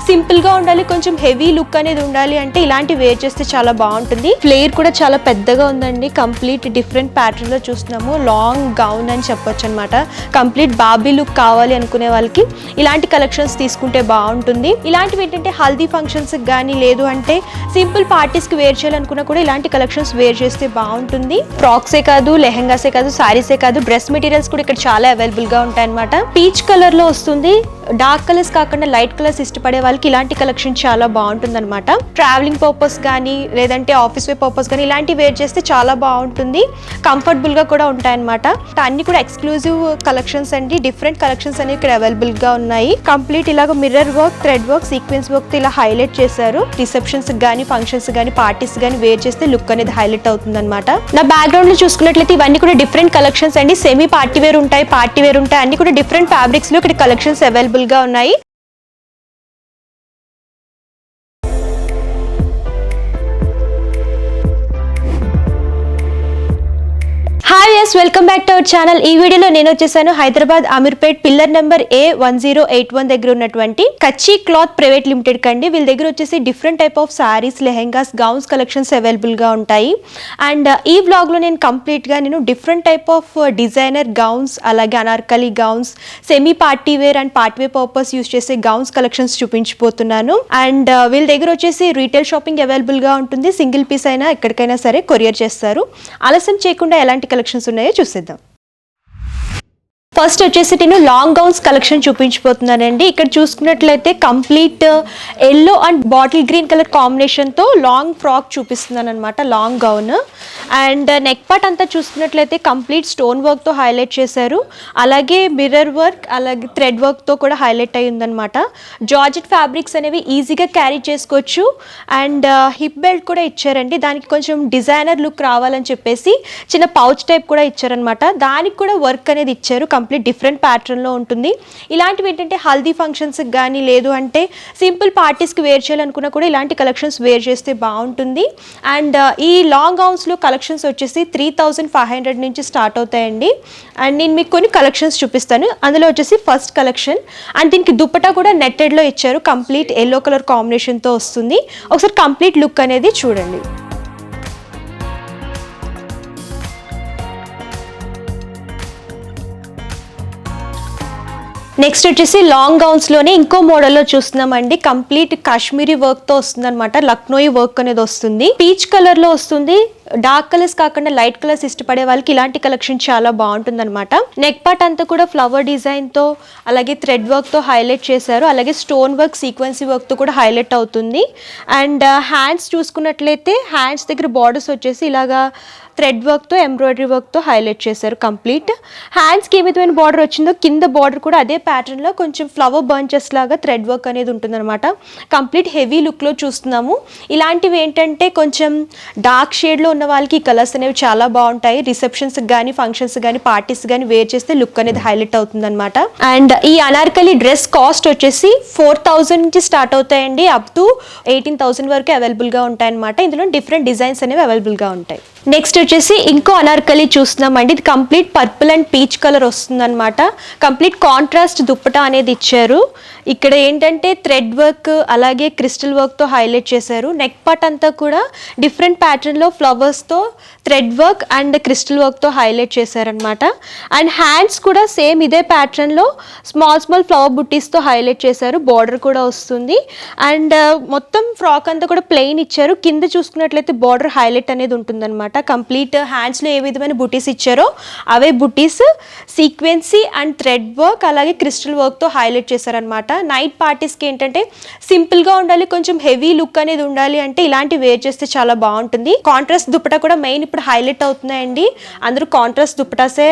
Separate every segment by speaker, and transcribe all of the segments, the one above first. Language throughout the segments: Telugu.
Speaker 1: సింపుల్గా ఉండాలి, కొంచెం హెవీ లుక్ అనేది ఉండాలి అంటే ఇలాంటి వేర్ చేస్తే చాలా బాగుంటుంది. ఫ్లేర్ కూడా చాలా పెద్దగా ఉందండి. కంప్లీట్ డిఫరెంట్ ప్యాటర్న్లో చూస్తున్నాము. లాంగ్ గౌన్ అని చెప్పొచ్చు అనమాట. కంప్లీట్ బాబీ లుక్ కావాలి అనుకునే వాళ్ళకి ఇలాంటి కలెక్షన్స్ తీసుకుంటే బాగుంటుంది. ఇలాంటివి ఏంటంటే హల్దీ ఫంక్షన్స్కి కానీ లేదు అంటే సింపుల్ పార్టీస్కి వేర్ చేయాలనుకున్నా కూడా ఇలాంటి కలెక్షన్స్ వేర్ చేస్తే బాగుంటుంది. ఫ్రాక్సే కాదు, లెహెంగాసే కాదు, సారీసే కాదు, డ్రెస్ మెటీరియల్స్ కూడా ఇక్కడ చాలా అవైలబుల్గా ఉంటాయి అనమాట. పీచ్ కలర్లో వస్తుంది. డార్క్ కలర్స్ కాకుండా లైట్ కలర్స్ ఇష్టపడే వాళ్ళకి ఇలాంటి కలెక్షన్ చాలా బాగుంటుంది అనమాట. ట్రావెలింగ్ పర్పస్ కానీ లేదంటే ఆఫీస్ వే పర్పస్ కానీ ఇలాంటి వేర్ చేస్తే చాలా బాగుంటుంది. కంఫర్టబుల్గా కూడా ఉంటాయన్నమాట. అన్ని కూడా ఎక్స్క్లూజివ్ కలెక్షన్స్ అండి. డిఫరెంట్ కలెక్షన్స్ అనేవి ఇక్కడ అవైలబుల్గా ఉన్నాయి. కంప్లీట్ ఇలాగ mirror work, thread work, sequence work ఇలా హైలైట్ చేశారు. రిసెప్షన్స్ కానీ, ఫంక్షన్స్ కానీ, పార్టీస్ కానీ వేర్ చేస్తే లుక్ అనేది హైలైట్ అవుతుంది అనమాట. నా బ్యాక్గ్రౌండ్ లో చూసుకున్నట్లయితే ఇవన్నీ కూడా డిఫరెంట్ కలెక్షన్స్ అండి. సెమీ పార్టీ వేర్ ఉంటాయి, పార్టీ వేర్ ఉంటాయి, అన్ని కూడా డిఫరెంట్ ఫ్యాబ్రిక్స్ లో ఇక్కడ కలెక్షన్స్ అవైలబుల్ గా ఉన్నాయి. హాయ్ ఎస్, welcome back to our channel. ఈ వీడియోలో నేను వచ్చేసాను Hyderabad Ameerpet pillar number A1081 దగ్గర ఉన్నటువంటి కచ్చి క్లాత్ ప్రైవేట్ లిమిటెడ్ కండి. వీళ్ళ దగ్గర వచ్చేసి different type of sarees, lehengas, gowns collections available గా ఉంటాయి. అండ్ ఈ వ్లాగ్ లో నేను కంప్లీట్ గా different type of designer gowns, అలాగే Anarkali gowns, semi party wear and party wear purpose use చేసే గౌన్స్ కలెక్షన్స్ చూపించిపోతున్నాను. అండ్ వీళ్ళ దగ్గర వచ్చేసి రీటైల్ షాపింగ్ అవైలబుల్ గా ఉంటుంది. సింగిల్ పీస్ అయినా ఎక్కడికైనా సరే కొరియర్ చేస్తారు. ఆలస్యం చేయకుండా ఎలాంటి కలెక్షన్స్ ఉన్నాయో చూసేద్దాం. ఫస్ట్ వచ్చేసి నేను లాంగ్ గౌన్స్ కలెక్షన్ చూపించిపోతున్నానండి. ఇక్కడ చూసుకున్నట్లయితే complete yellow and bottle green colour కాంబినేషన్తో లాంగ్ ఫ్రాక్ చూపిస్తున్నాను అనమాట. Long gown and neck part అంతా చూసుకున్నట్లయితే కంప్లీట్ స్టోన్ వర్క్తో హైలైట్ చేశారు. అలాగే మిర్రర్ వర్క్, అలాగే థ్రెడ్ వర్క్తో కూడా హైలైట్ అయ్యి ఉందనమాట. జార్జెట్ ఫ్యాబ్రిక్స్ అనేవి ఈజీగా క్యారీ చేసుకోవచ్చు. అండ్ హిప్ బెల్ట్ కూడా ఇచ్చారండి. దానికి కొంచెం డిజైనర్ లుక్ రావాలని చెప్పేసి చిన్న పౌచ్ టైప్ కూడా ఇచ్చారనమాట. దానికి కూడా వర్క్ అనేది ఇచ్చారు. కంప్లీట్ డిఫరెంట్ ప్యాటర్న్లో ఉంటుంది. ఇలాంటివి ఏంటంటే హల్దీ ఫంక్షన్స్కి కానీ లేదు అంటే సింపుల్ పార్టీస్కి వేర్ చేయాలనుకున్నా కూడా ఇలాంటి కలెక్షన్స్ వేర్ చేస్తే బాగుంటుంది. అండ్ ఈ లాంగ్ గౌన్స్లో కలెక్షన్స్ వచ్చేసి 3500 నుంచి స్టార్ట్ అవుతాయండి. అండ్ నేను మీకు కొన్ని కలెక్షన్స్ చూపిస్తాను. అందులో వచ్చేసి ఫస్ట్ కలెక్షన్ అండ్ దీనికి దుప్పటా కూడా నెట్టెడ్లో ఇచ్చారు. కంప్లీట్ ఎల్లో కలర్ కాంబినేషన్తో వస్తుంది. ఒకసారి కంప్లీట్ లుక్ అనేది చూడండి. నెక్స్ట్ వచ్చేసి లాంగ్ గౌన్స్లోనే ఇంకో మోడల్లో చూస్తున్నామండి. కంప్లీట్ కాశ్మీరీ వర్క్తో వస్తుంది అనమాట. లక్నోయి వర్క్ అనేది వస్తుంది. పీచ్ కలర్లో వస్తుంది. డార్క్ కలర్స్ కాకుండా లైట్ కలర్స్ ఇష్టపడే వాళ్ళకి ఇలాంటి కలెక్షన్ చాలా బాగుంటుంది అనమాట. నెక్ పార్ట్ అంతా కూడా ఫ్లవర్ డిజైన్తో అలాగే థ్రెడ్ వర్క్తో హైలైట్ చేశారు. అలాగే స్టోన్ వర్క్, సీక్వెన్సీ వర్క్తో కూడా హైలైట్ అవుతుంది. అండ్ హ్యాండ్స్ చూసుకున్నట్లయితే హ్యాండ్స్ దగ్గర బార్డర్స్ వచ్చేసి ఇలాగా థ్రెడ్ వర్క్తో, ఎంబ్రాయిడరీ వర్క్తో హైలైట్ చేశారు. కంప్లీట్ హ్యాండ్స్కి ఏ విధమైన బార్డర్ వచ్చిందో కింద బార్డర్ కూడా అదే ప్యాటర్న్లో కొంచెం ఫ్లవర్ బంచెస్ లాగా థ్రెడ్ వర్క్ అనేది ఉంటుందన్నమాట. కంప్లీట్ హెవీ లుక్లో చూస్తున్నాము. ఇలాంటివి ఏంటంటే కొంచెం డార్క్ షేడ్లో ఉన్న వాళ్ళకి ఈ కలర్స్ అనేవి చాలా బాగుంటాయి. రిసెప్షన్స్కి కానీ, ఫంక్షన్స్ కానీ, పార్టీస్ కానీ వేర్ చేస్తే లుక్ అనేది హైలైట్ అవుతుంది అనమాట. అండ్ ఈ అనార్కలి డ్రెస్ కాస్ట్ వచ్చేసి 4000 నుంచి స్టార్ట్ అవుతాయండి. అప్ టు 18,000 వరకు అవైలబుల్గా ఉంటాయి అనమాట. ఇందులో డిఫరెంట్ డిజైన్స్ అనేవి అవైలబుల్గా ఉంటాయి. నెక్స్ట్ వచ్చేసి ఇంకో అనార్కలి చూస్తున్నామండి. ఇది complete purple and peach colour వస్తుంది అనమాట. కంప్లీట్ కాంట్రాస్ట్ దుప్పటా అనేది ఇచ్చారు. ఇక్కడ ఏంటంటే థ్రెడ్ వర్క్ అలాగే క్రిస్టల్ వర్క్తో హైలైట్ చేశారు. నెక్ పార్ట్ అంతా కూడా డిఫరెంట్ ప్యాటర్న్లో ఫ్లవర్స్తో థ్రెడ్ వర్క్ అండ్ క్రిస్టల్ వర్క్తో హైలైట్ చేశారనమాట. అండ్ హ్యాండ్స్ కూడా సేమ్ ఇదే ప్యాటర్న్లో స్మాల్ ఫ్లవర్ బుట్టీస్తో హైలైట్ చేశారు. బార్డర్ కూడా వస్తుంది. అండ్ మొత్తం ఫ్రాక్ అంతా కూడా ప్లెయిన్ ఇచ్చారు. కింద చూసుకున్నట్లయితే బార్డర్ హైలైట్ అనేది ఉంటుందన్నమాట. కంప్లీట్ హ్యాండ్స్లో ఏ విధమైన బుటీస్ ఇచ్చారో అవే బుటీస్, సీక్వెన్సీ అండ్ థ్రెడ్ వర్క్ అలాగే క్రిస్టల్ వర్క్తో హైలైట్ చేశారనమాట. నైట్ పార్టీస్కి ఏంటంటే సింపుల్గా ఉండాలి, కొంచెం హెవీ లుక్ అనేది ఉండాలి అంటే ఇలాంటి వేర్ చేస్తే చాలా బాగుంటుంది. కాంట్రాస్ట్ దుప్పటా కూడా మెయిన్ ఇప్పుడు హైలైట్ అవుతున్నాయండి. అందరూ కాంట్రాస్ట్ దుప్పటాసే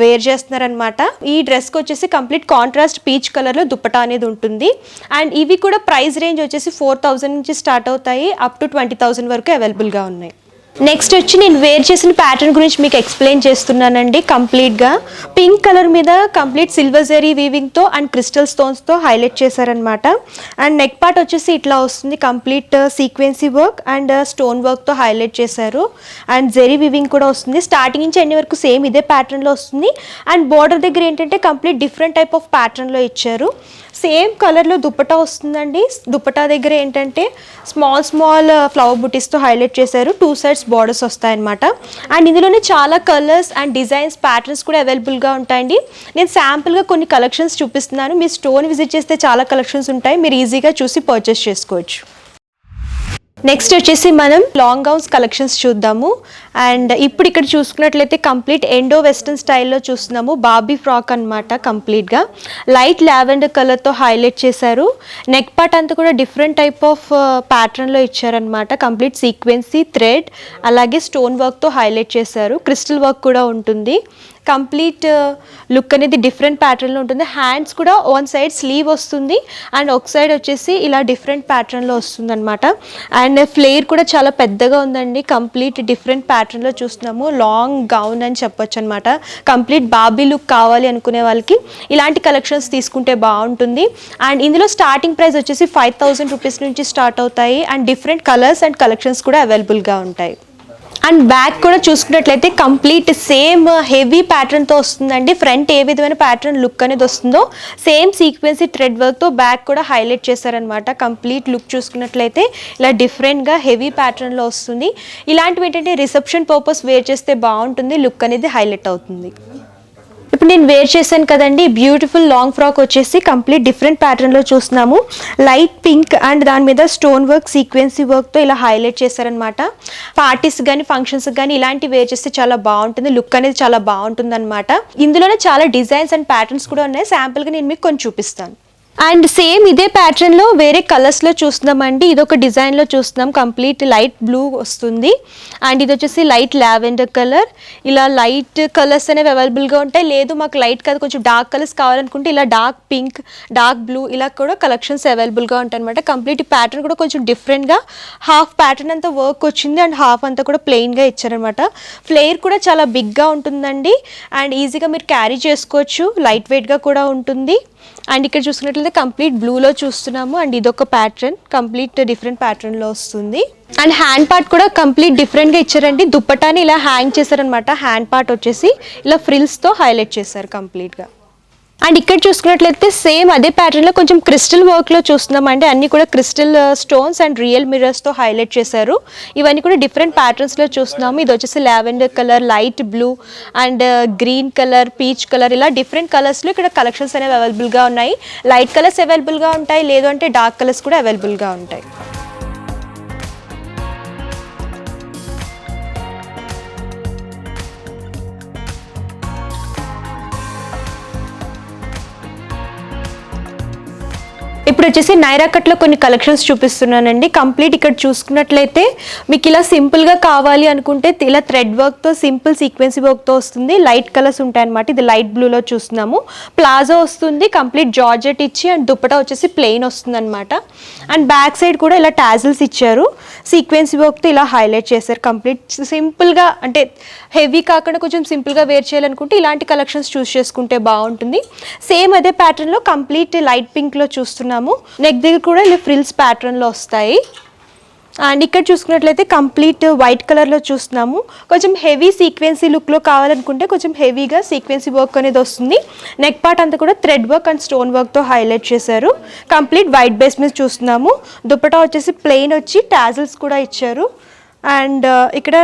Speaker 1: వేర్ చేస్తున్నారనమాట. ఈ డ్రెస్కి వచ్చేసి కంప్లీట్ కాంట్రాస్ట్ పీచ్ కలర్లో దుప్పటా అనేది ఉంటుంది. అండ్ ఇవి కూడా ప్రైస్ రేంజ్ వచ్చేసి 4000 నుంచి స్టార్ట్ అవుతాయి. అప్ టు 20,000 వరకు అవైలబుల్గా ఉన్నాయి. నెక్స్ట్ వచ్చి నేను వేర్ చేసిన ప్యాటర్న్ గురించి మీకు ఎక్స్ప్లెయిన్ చేస్తున్నానండి. కంప్లీట్గా పింక్ కలర్ మీద కంప్లీట్ సిల్వర్ జరీ వీవింగ్తో అండ్ క్రిస్టల్ స్టోన్స్తో హైలైట్ చేశారనమాట. అండ్ నెక్ పార్ట్ వచ్చేసి ఇట్లా వస్తుంది. Complete sequence work and stone వర్క్తో హైలైట్ చేశారు. అండ్ జరీ వీవింగ్ కూడా వస్తుంది. స్టార్టింగ్ నుంచి ఎండ్ వరకు సేమ్ ఇదే ప్యాటర్న్లో వస్తుంది. అండ్ బార్డర్ దగ్గర ఏంటంటే కంప్లీట్ డిఫరెంట్ టైప్ ఆఫ్ ప్యాటర్న్లో ఇచ్చారు. సేమ్ కలర్లో దుపట్టా వస్తుందండి. దుపట్టా దగ్గర ఏంటంటే స్మాల్ ఫ్లవర్ బుటీస్తో హైలైట్ చేశారు. 2 సైడ్స్ బార్డర్స్ వస్తాయన్నమాట. అండ్ ఇందులోనే చాలా కలర్స్ అండ్ డిజైన్స్ ప్యాటర్న్స్ కూడా అవైలబుల్గా ఉంటాయండి. నేను శాంపుల్గా కొన్ని కలెక్షన్స్ చూపిస్తున్నాను. మీరు స్టోర్ విజిట్ చేస్తే చాలా కలెక్షన్స్ ఉంటాయి, మీరు ఈజీగా చూసి పర్చేస్ చేసుకోవచ్చు. నెక్స్ట్ వచ్చేసి మనం లాంగ్ గౌన్స్ కలెక్షన్స్ చూద్దాము. అండ్ ఇప్పుడు ఇక్కడ చూసుకున్నట్లయితే కంప్లీట్ ఎండో వెస్టర్న్ స్టైల్లో చూస్తున్నాము. బాబీ ఫ్రాక్ అనమాట. కంప్లీట్గా లైట్ లావెండర్ కలర్తో హైలైట్ చేశారు. నెక్ పార్ట్ అంతా కూడా డిఫరెంట్ టైప్ ఆఫ్ ప్యాటర్న్లో ఇచ్చారనమాట. కంప్లీట్ సీక్వెన్సీ థ్రెడ్ అలాగే స్టోన్ వర్క్తో హైలైట్ చేశారు. క్రిస్టల్ వర్క్ కూడా ఉంటుంది. కంప్లీట్ లుక్ అనేది డిఫరెంట్ ప్యాటర్న్లో ఉంటుంది. హ్యాండ్స్ కూడా వన్ సైడ్ స్లీవ్ వస్తుంది అండ్ ఒక సైడ్ వచ్చేసి ఇలా డిఫరెంట్ ప్యాటర్న్లో వస్తుంది అనమాట. అండ్ ఫ్లేర్ కూడా చాలా పెద్దగా ఉందండి. కంప్లీట్ డిఫరెంట్ ప్యాటర్న్లో చూస్తున్నాము. లాంగ్ గౌన్ అని చెప్పొచ్చు అనమాట. కంప్లీట్ బాబీ లుక్ కావాలి అనుకునే వాళ్ళకి ఇలాంటి కలెక్షన్స్ తీసుకుంటే బాగుంటుంది. అండ్ ఇందులో స్టార్టింగ్ ప్రైస్ వచ్చేసి 5000 రూపీస్ నుంచి స్టార్ట్ అవుతాయి. And different colours and collections కూడా అవైలబుల్గా ఉంటాయి. అండ్ బ్యాక్ కూడా చూసుకున్నట్లయితే కంప్లీట్ సేమ్ హెవీ ప్యాటర్న్తో వస్తుందండి. ఫ్రంట్ ఏ విధమైన ప్యాటర్న్ లుక్ అనేది వస్తుందో సేమ్ సీక్వెన్సీ థ్రెడ్ వర్క్తో బ్యాక్ కూడా హైలైట్ చేశారనమాట. కంప్లీట్ లుక్ చూసుకున్నట్లయితే ఇలా డిఫరెంట్గా హెవీ ప్యాటర్న్లో వస్తుంది. ఇలాంటివి ఏంటంటే రిసెప్షన్ పర్పస్ వేర్ చేస్తే బాగుంటుంది, లుక్ అనేది హైలైట్ అవుతుంది. ఇప్పుడు నేను వేర్ చేశాను కదండి, బ్యూటిఫుల్ లాంగ్ ఫ్రాక్ వచ్చేసి కంప్లీట్ డిఫరెంట్ ప్యాటర్న్లో చూస్తున్నాము. లైట్ పింక్ అండ్ దాని మీద స్టోన్ వర్క్ సీక్వెన్సీ వర్క్తో ఇలా హైలైట్ చేశారనమాట. పార్టీస్ కానీ ఫంక్షన్స్ కానీ ఇలాంటి వేర్ చేస్తే చాలా బాగుంటుంది, లుక్ అనేది చాలా బాగుంటుంది అనమాట. ఇందులోనే చాలా డిజైన్స్ అండ్ ప్యాటర్న్స్ కూడా ఉన్నాయి. శాంపుల్గా నేను మీకు కొంచెం చూపిస్తాను. అండ్ సేమ్ ఇదే ప్యాటర్న్లో వేరే కలర్స్లో చూస్తున్నామండి. ఇదొక డిజైన్లో చూస్తున్నాం. కంప్లీట్ లైట్ బ్లూ వస్తుంది అండ్ ఇది వచ్చేసి లైట్ లావెండర్ కలర్. ఇలా లైట్ కలర్స్ అనేవి అవైలబుల్గా ఉంటాయి. లేదు మాకు లైట్ కాదు కొంచెం డార్క్ కలర్స్ కావాలనుకుంటే ఇలా డార్క్ పింక్, డార్క్ బ్లూ ఇలా కూడా కలెక్షన్స్ అవైలబుల్గా ఉంటాయి అనమాట. కంప్లీట్ ప్యాటర్న్ కూడా కొంచెం డిఫరెంట్గా హాఫ్ ప్యాటర్న్ అంతా వర్క్ వచ్చింది అండ్ హాఫ్ అంతా కూడా ప్లెయిన్గా ఇచ్చారనమాట. ఫ్లేర్ కూడా చాలా బిగ్గా ఉంటుందండి అండ్ ఈజీగా మీరు క్యారీ చేసుకోవచ్చు. లైట్ వెయిట్గా కూడా ఉంటుంది. అండ్ ఇక్కడ చూసుకున్నట్లయితే కంప్లీట్ బ్లూలో చూస్తున్నాము. అండ్ ఇదొక ప్యాటర్న్ కంప్లీట్ డిఫరెంట్ ప్యాటర్న్లో వస్తుంది. అండ్ హ్యాండ్ పార్ట్ కూడా కంప్లీట్ డిఫరెంట్గా ఇచ్చారండి. దుప్పటాని ఇలా హ్యాంగ్ చేశారనమాట. హ్యాండ్ పార్ట్ వచ్చేసి ఇలా ఫ్రిల్స్తో హైలైట్ చేశారు కంప్లీట్గా. అండ్ ఇక్కడ చూసుకున్నట్లయితే సేమ్ అదే ప్యాటర్న్లో కొంచెం క్రిస్టల్ వర్క్లో చూస్తున్నామండి. అన్నీ కూడా క్రిస్టల్ స్టోన్స్ అండ్ రియల్ మిర్రర్స్తో హైలైట్ చేశారు. ఇవన్నీ కూడా డిఫరెంట్ ప్యాటర్న్స్లో చూస్తున్నాము. ఇది వచ్చేసి lavender colour, light blue and green colour, peach colour ఇలా డిఫరెంట్ కలర్స్లో ఇక్కడ కలెక్షన్స్ అనేవి అవైలబుల్గా ఉన్నాయి. లైట్ కలర్స్ అవైలబుల్గా ఉంటాయి, లేదు అంటే డార్క్ కలర్స్ కూడా అవైలబుల్గా ఉంటాయి. ఇప్పుడు వచ్చేసి నైరా కట్లో కొన్ని కలెక్షన్స్ చూపిస్తున్నానండి. కంప్లీట్ ఇక్కడ చూసుకున్నట్లయితే మీకు ఇలా సింపుల్గా కావాలి అనుకుంటే ఇలా థ్రెడ్ వర్క్తో సింపుల్ సీక్వెన్సీ వర్క్తో వస్తుంది. లైట్ కలర్స్ ఉంటాయి అనమాట. ఇది లైట్ బ్లూలో చూస్తున్నాము. ప్లాజో వస్తుంది, కంప్లీట్ జార్జెట్ ఇచ్చి అండ్ దుప్పటా వచ్చేసి ప్లెయిన్ వస్తుంది అనమాట. అండ్ బ్యాక్ సైడ్ కూడా ఇలా టాజిల్స్ ఇచ్చారు. సీక్వెన్సీ వర్క్తో ఇలా హైలైట్ చేశారు. కంప్లీట్ సింపుల్గా అంటే హెవీ కాకుండా కొంచెం సింపుల్గా వేర్ చేయాలనుకుంటే ఇలాంటి కలెక్షన్స్ చూస్ చేసుకుంటే బాగుంటుంది. సేమ్ అదే ప్యాటర్న్లో కంప్లీట్ లైట్ పింక్లో చూస్తున్నాము. నెక్ దగ్గర కూడా ఇలా ఫ్రిల్స్ ప్యాటర్న్లో వస్తాయి. అండ్ ఇక్కడ చూసుకున్నట్లయితే కంప్లీట్ వైట్ కలర్లో చూస్తున్నాము. కొంచెం హెవీ సీక్వెన్సీ లుక్లో కావాలనుకుంటే కొంచెం హెవీగా సీక్వెన్సీ వర్క్ అనేది వస్తుంది. నెక్ పార్ట్ అంతా కూడా థ్రెడ్ వర్క్ అండ్ స్టోన్ వర్క్తో హైలైట్ చేశారు. కంప్లీట్ వైట్ బేస్ మీద చూస్తున్నాము. దుపట్టా వచ్చేసి ప్లెయిన్ వచ్చి టాజిల్స్ కూడా ఇచ్చారు. అండ్ ఇక్కడ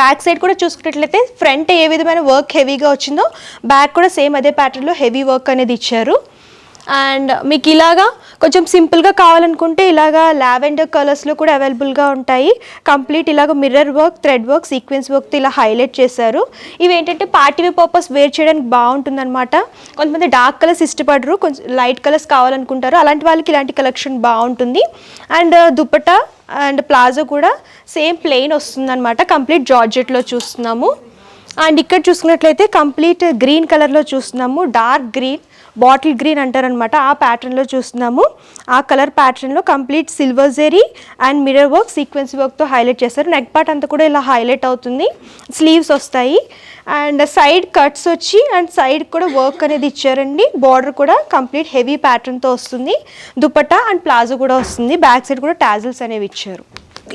Speaker 1: బ్యాక్ సైడ్ కూడా చూసుకున్నట్లయితే ఫ్రంట్ ఏ విధమైన వర్క్ హెవీగా వచ్చిందో బ్యాక్ కూడా సేమ్ అదే ప్యాటర్న్లో హెవీ వర్క్ అనేది ఇచ్చారు. అండ్ మీకు ఇలాగా కొంచెం సింపుల్గా కావాలనుకుంటే ఇలాగా లావెండర్ కలర్స్లో కూడా అవైలబుల్గా ఉంటాయి. కంప్లీట్ ఇలాగ mirror work, thread work, sequence వర్క్తో ఇలా హైలైట్ చేశారు. ఇవి ఏంటంటే పార్టీ వేర్ పర్పస్ వేర్ చేయడానికి బాగుంటుందన్నమాట. కొంతమంది డార్క్ కలర్స్ ఇష్టపడరు, కొంచెం లైట్ కలర్స్ కావాలనుకుంటారు. అలాంటి వాళ్ళకి ఇలాంటి కలెక్షన్ బాగుంటుంది. అండ్ దుపట్టా అండ్ ప్లాజో కూడా సేమ్ ప్లెయిన్ వస్తుందన్నమాట. కంప్లీట్ జార్జెట్లో చూస్తున్నాము. అండ్ ఇక్కడ చూసుకున్నట్లయితే కంప్లీట్ గ్రీన్ కలర్లో చూస్తున్నాము. డార్క్ గ్రీన్, బాటిల్ గ్రీన్ అంటారనమాట. ఆ ప్యాటర్న్లో చూస్తున్నాము. ఆ కలర్ ప్యాటర్న్లో complete silver zari and mirror work, sequence వర్క్తో హైలైట్ చేస్తారు. నెక్ పార్ట్ అంతా కూడా ఇలా హైలైట్ అవుతుంది. స్లీవ్స్ వస్తాయి అండ్ సైడ్ కట్స్ వచ్చి అండ్ సైడ్ కూడా వర్క్ అనేది ఇచ్చారండి. బార్డర్ కూడా కంప్లీట్ హెవీ ప్యాటర్న్తో వస్తుంది. దుపట్టా అండ్ ప్లాజో కూడా వస్తుంది. బ్యాక్ సైడ్ కూడా టాజిల్స్ అనేవి ఇచ్చారు.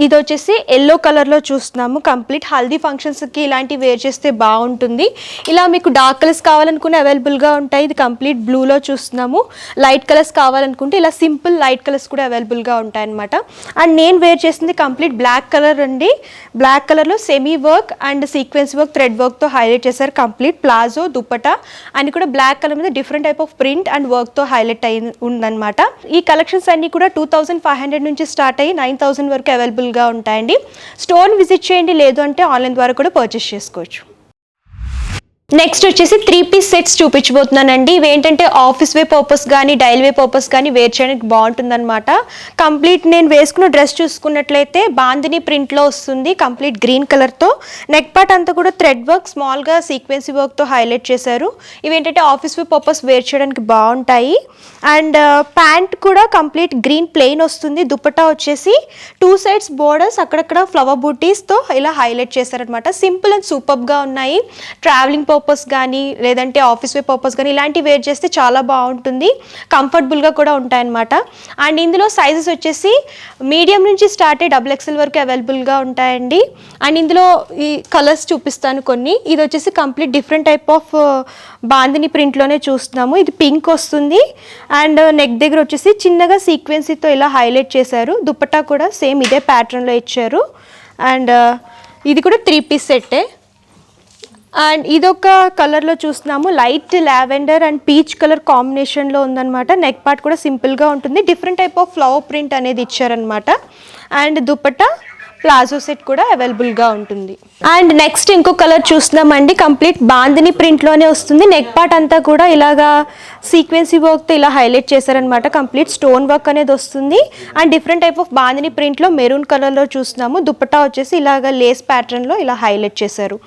Speaker 1: ఇది వచ్చేసి ఎల్లో కలర్లో చూస్తున్నాము. కంప్లీట్ హల్దీ ఫంక్షన్స్కి ఇలాంటివి వేర్ చేస్తే బాగుంటుంది. ఇలా మీకు డార్క్ కలర్స్ కావాలనుకుంటే అవైలబుల్గా ఉంటాయి. ఇది కంప్లీట్ బ్లూలో చూస్తున్నాము. లైట్ కలర్స్ కావాలనుకుంటే ఇలా సింపుల్ లైట్ కలర్స్ కూడా అవైలబుల్గా ఉంటాయి అనమాట. అండ్ నేను వేర్ చేసింది కంప్లీట్ బ్లాక్ కలర్ అండి. బ్లాక్ కలర్లో semi work and sequence work thread వర్క్తో హైలైట్ చేశారు. కంప్లీట్ ప్లాజో దుపట్టా అని కూడా బ్లాక్ కలర్ మీద different type of print and వర్క్తో హైలైట్ అయి ఉందన్నమాట. ఈ కలెక్షన్స్ అన్ని కూడా 2500 నుంచి స్టార్ట్ అయ్యి 9000 వరకు అవైలబుల్గా ఉంటాయండి. స్టోర్ విజిట్ చేయండి, లేదు అంటే ఆన్లైన్ ద్వారా కూడా పర్చేస్ చేసుకోవచ్చు. నెక్స్ట్ వచ్చేసి 3 పీస్ సెట్స్ చూపించబోతున్నానండి. ఇవేంటంటే ఆఫీస్ వే పర్పస్ కానీ డైలీ వే పర్పస్ కానీ వేర్ చేయడానికి బాగుంటుందన్నమాట. కంప్లీట్ నేను వేసుకున్న డ్రెస్ చూసుకున్నట్లయితే బాందిని ప్రింట్లో వస్తుంది. కంప్లీట్ గ్రీన్ కలర్తో నెక్ పార్ట్ అంతా కూడా థ్రెడ్ వర్క్ స్మాల్గా సీక్వెన్సీ వర్క్తో హైలైట్ చేశారు. ఇవేంటంటే ఆఫీస్ వే పర్పస్ వేర్ చేయడానికి బాగుంటాయి. అండ్ ప్యాంట్ కూడా కంప్లీట్ గ్రీన్ ప్లెయిన్ వస్తుంది. దుపట్టా వచ్చేసి 2 సైడ్స్ బోర్డర్స్ అక్కడక్కడ ఫ్లవర్ బూటీస్తో ఇలా హైలైట్ చేశారనమాట. సింపుల్ అండ్ సూపర్గా ఉన్నాయి. ట్రావెలింగ్ పర్పస్ కానీ లేదంటే ఆఫీస్ వే పర్పస్ కానీ ఇలాంటివి వేర్ చేస్తే చాలా బాగుంటుంది. కంఫర్టబుల్గా కూడా ఉంటాయన్నమాట. అండ్ ఇందులో సైజెస్ వచ్చేసి మీడియం నుంచి స్టార్ట్ అయ్యి XXL వరకు అవైలబుల్గా ఉంటాయండి. అండ్ ఇందులో ఈ కలర్స్ చూపిస్తాను కొన్ని. ఇది వచ్చేసి complete different type of bandhani ప్రింట్లోనే చూస్తున్నాము. ఇది పింక్ వస్తుంది. అండ్ నెక్ దగ్గర వచ్చేసి చిన్నగా సీక్వెన్సీతో ఇలా హైలైట్ చేశారు. దుపట్టా కూడా సేమ్ ఇదే ప్యాటర్న్లో ఇచ్చారు. అండ్ ఇది కూడా 3 పీస్ సెట్టే. అండ్ ఇదొక కలర్లో చూస్తున్నాము. Light lavender and peach colour కాంబినేషన్లో ఉందన్నమాట. నెక్ పార్ట్ కూడా సింపుల్గా ఉంటుంది. Different type of flower print అనేది ఇచ్చారనమాట. అండ్ దుపట్టా ప్లాజో సెట్ కూడా అవైలబుల్గా ఉంటుంది. అండ్ నెక్స్ట్ ఇంకో కలర్ చూస్తున్నామండి. కంప్లీట్ బాందిని ప్రింట్లోనే వస్తుంది. నెక్ పార్ట్ అంతా కూడా ఇలాగా సీక్వెన్సీ వర్క్తో ఇలా హైలైట్ చేశారనమాట. కంప్లీట్ స్టోన్ వర్క్ అనేది వస్తుంది. And different type of bandhani ప్రింట్లో మెరూన్ కలర్లో చూస్తున్నాము. దుపట్టా వచ్చేసి ఇలాగ లేస్ ప్యాటర్న్లో ఇలా హైలైట్ చేశారు.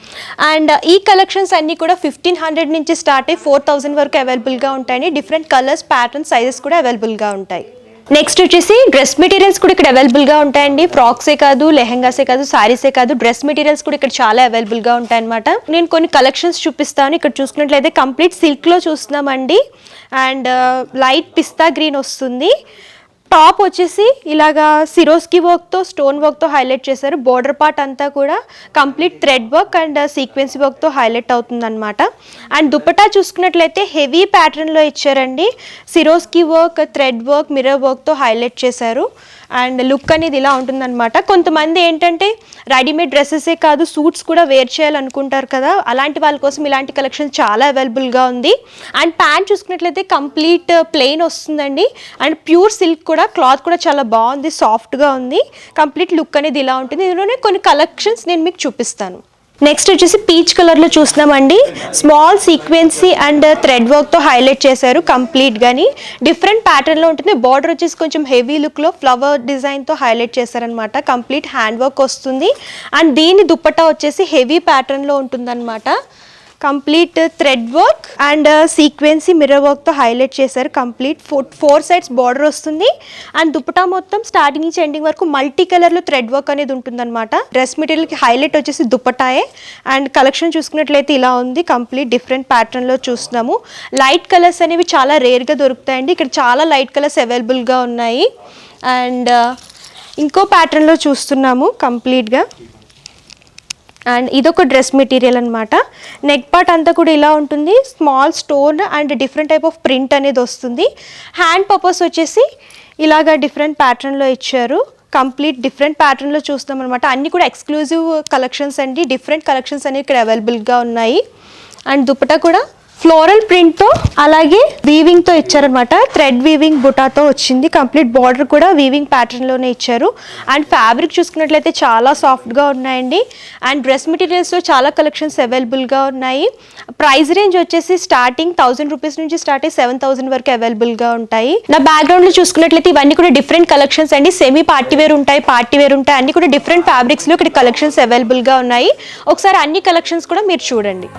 Speaker 1: అండ్ ఈ కలెక్షన్స్ అన్నీ కూడా 1500 నుంచి స్టార్ట్ అయ్యి 4000 వరకు అవైలబుల్గా ఉంటాయి. డిఫరెంట్ కలర్స్ ప్యాటర్న్ సైజెస్ కూడా అవైలబుల్గా ఉంటాయి. నెక్స్ట్ వచ్చేసి డ్రెస్ మెటీరియల్స్ కూడా ఇక్కడ అవైలబుల్గా ఉంటాయండి. ఫ్రాక్సే కాదు, లెహెంగాసే కాదు, శారీసే కాదు, డ్రెస్ మెటీరియల్స్ కూడా ఇక్కడ చాలా అవైలబుల్గా ఉంటాయన్నమాట. నేను కొన్ని కలెక్షన్స్ చూపిస్తాను. ఇక్కడ చూసుకున్నట్లయితే కంప్లీట్ సిల్క్లో చూస్తున్నామండి. అండ్ లైట్ పిస్తా గ్రీన్ వస్తుంది. టాప్ వచ్చేసి ఇలాగా సిరోస్కి వర్క్తో స్టోన్ వర్క్తో హైలైట్ చేశారు. బోర్డర్ పార్ట్ అంతా కూడా complete thread work and sequence వర్క్తో హైలైట్ అవుతుంది అనమాట. అండ్ దుపట్టా చూసుకున్నట్లయితే హెవీ ప్యాటర్న్లో ఇచ్చారండి. Swarovski work, thread work, mirror వర్క్తో హైలైట్ చేశారు. అండ్ లుక్ అనేది ఇలా ఉంటుందన్నమాట. కొంతమంది ఏంటంటే రెడీమేడ్ డ్రెస్సెసే కాదు సూట్స్ కూడా వేర్ చేయాలనుకుంటారు కదా, అలాంటి వాళ్ళ కోసం ఇలాంటి కలెక్షన్ చాలా అవైలబుల్గా ఉంది. అండ్ ప్యాంట్ చూసుకున్నట్లయితే కంప్లీట్ ప్లెయిన్ వస్తుందండి. అండ్ ప్యూర్ సిల్క్ కూడా క్లాత్ కూడా చాలా బాగుంది, సాఫ్ట్గా ఉంది. కంప్లీట్ లుక్ అనేది ఇలా ఉంటుంది. ఇందులోనే కొన్ని కలెక్షన్స్ నేను మీకు చూపిస్తాను. నెక్స్ట్ వచ్చేసి పీచ్ కలర్లో చూస్తున్నామండి. స్మాల్ సీక్వెన్సీ అండ్ థ్రెడ్ వర్క్తో హైలైట్ చేశారు కంప్లీట్గాని. డిఫరెంట్ ప్యాటర్న్లో ఉంటుంది. బార్డర్ వచ్చేసి కొంచెం హెవీ లుక్లో ఫ్లవర్ డిజైన్తో హైలైట్ చేశారనమాట. కంప్లీట్ హ్యాండ్ వర్క్ వస్తుంది. అండ్ దీని దుపట్టా వచ్చేసి హెవీ ప్యాటర్న్లో ఉంటుందన్నమాట. Complete thread work and sequence mirror వర్క్తో హైలైట్ చేశారు. కంప్లీట్ 4 సైడ్స్ బార్డర్ వస్తుంది. అండ్ దుపట్టా మొత్తం స్టార్టింగ్ నుంచి ఎండింగ్ వరకు మల్టీ కలర్లో థ్రెడ్ వర్క్ అనేది ఉంటుందన్నమాట. డ్రెస్ మెటీరియల్కి హైలైట్ వచ్చేసి దుపట్టాయే. అండ్ కలెక్షన్ చూసుకున్నట్లయితే ఇలా ఉంది. కంప్లీట్ డిఫరెంట్ ప్యాటర్న్లో చూస్తున్నాము. లైట్ కలర్స్ అనేవి చాలా రేర్గా దొరుకుతాయండి. ఇక్కడ చాలా లైట్ కలర్స్ అవైలబుల్గా ఉన్నాయి. అండ్ ఇంకో ప్యాటర్న్లో చూస్తున్నాము కంప్లీట్గా. అండ్ ఇదొక డ్రెస్ మెటీరియల్ అనమాట. నెక్ పార్ట్ అంతా కూడా ఇలా ఉంటుంది. Small stone and different type of print అనేది వస్తుంది. హ్యాండ్ పర్పస్ వచ్చేసి ఇలాగా డిఫరెంట్ ప్యాటర్న్లో ఇచ్చారు. కంప్లీట్ డిఫరెంట్ ప్యాటర్న్లో చూస్తాం అనమాట. అన్నీ కూడా ఎక్స్క్లూజివ్ కలెక్షన్స్ అండి. డిఫరెంట్ కలెక్షన్స్ అనేవి ఇక్కడ అవైలబుల్గా ఉన్నాయి. అండ్ దుపట్టా కూడా ఫ్లోరల్ ప్రింట్తో అలాగే వీవింగ్తో ఇచ్చారనమాట. థ్రెడ్ వీవింగ్ బుటాతో వచ్చింది. కంప్లీట్ బార్డర్ కూడా వీవింగ్ ప్యాటర్న్లోనే ఇచ్చారు. అండ్ ఫ్యాబ్రిక్ చూసుకున్నట్లయితే చాలా సాఫ్ట్గా ఉన్నాయండి. అండ్ డ్రెస్ మెటీరియల్స్లో చాలా కలెక్షన్స్ అవైలబుల్గా ఉన్నాయి. ప్రైస్ రేంజ్ వచ్చేసి స్టార్టింగ్ 1000 రూపీస్ నుంచి స్టార్ట్ అయ్యి 7000 వరకు అవైలబుల్గా ఉంటాయి. నా బ్యాక్గ్రౌండ్లో చూసుకున్నట్లయితే ఇవన్నీ కూడా డిఫరెంట్ కలెక్షన్స్ అండి. సెమీ పార్టీ వేర్ ఉంటాయి, పార్టీ వేర్ ఉంటాయి. అన్ని కూడా డిఫరెంట్ ఫ్యాబ్రిక్స్లో ఇక్కడ కలెక్షన్స్ అవైలబుల్గా ఉన్నాయి. ఒకసారి అన్ని కలెక్షన్స్ కూడా మీరు చూడండి.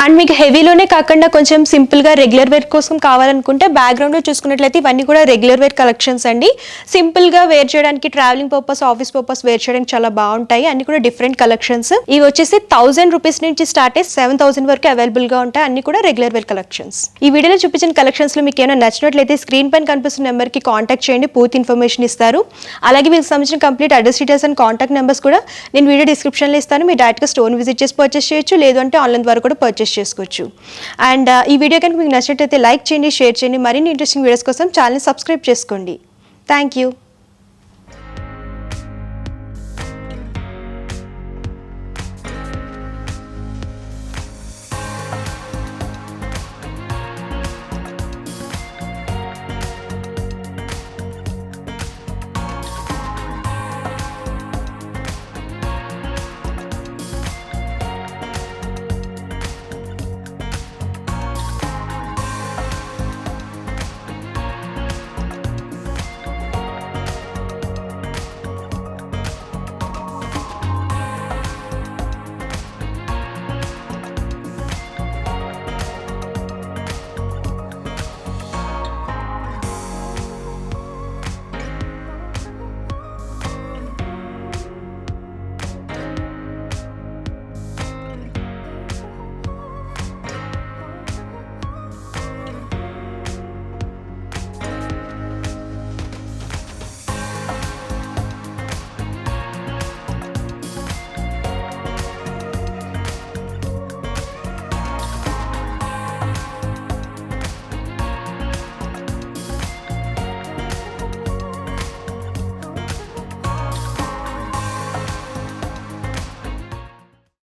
Speaker 1: అండ్ మీకు హెవీలోనే కాకుండా కొంచెం సింపుల్గా రెగ్యులర్ వేర్ కోసం కావాలనుకుంటే బ్యాక్గ్రౌండ్లో చూసుకున్నట్లయితే ఇవన్నీ కూడా రెగ్యులర్ వేర్ కలెక్షన్స్ అండి. సింపుల్గా వేర్ చేయడానికి, travelling purpose, office purpose wear చేయడానికి చాలా బాగుంటాయి. అన్ని కూడా డిఫరెంట్ కలెక్షన్స్. ఇవి వచ్చేసి 1000 రూపీస్ నుంచి స్టార్ట్ అయ్యి 7000 వరకు అవైలబుల్గా ఉంటాయి. అన్ని కూడా రెగ్యులర్ వేర్ కలెక్షన్స్. ఈ వీడియోలో చూపించిన కలెక్షన్స్లో మీకు ఏమైనా నచ్చినట్లయితే స్క్రీన్ పైన కనిపిస్తున్న నెంబర్కి కాంటాక్ట్ చేయండి, పూర్తి ఇన్ఫర్మేషన్ ఇస్తారు. అలాగే మీకు సంబంధించిన complete address details and contact numbers కూడా నేను వీడియో డిస్క్రిప్షన్లో ఇస్తాను. మీరు డైరెక్ట్గా స్టోర్ విజిట్ చేసి పర్చేస్ చేయొచ్చు, లేదు అంటే ఆన్లైన్ ద్వారా కూడా పర్చేస్ చేసుకోవచ్చు. అండ్ ఈ వీడియో కనుక మీకు నచ్చినట్లయితే లైక్ చేయండి, షేర్ చేయండి. మరిన్ని ఇంట్రెస్టింగ్ వీడియోస్ కోసం ఛానల్ని సబ్స్క్రైబ్ చేసుకోండి. Thank you.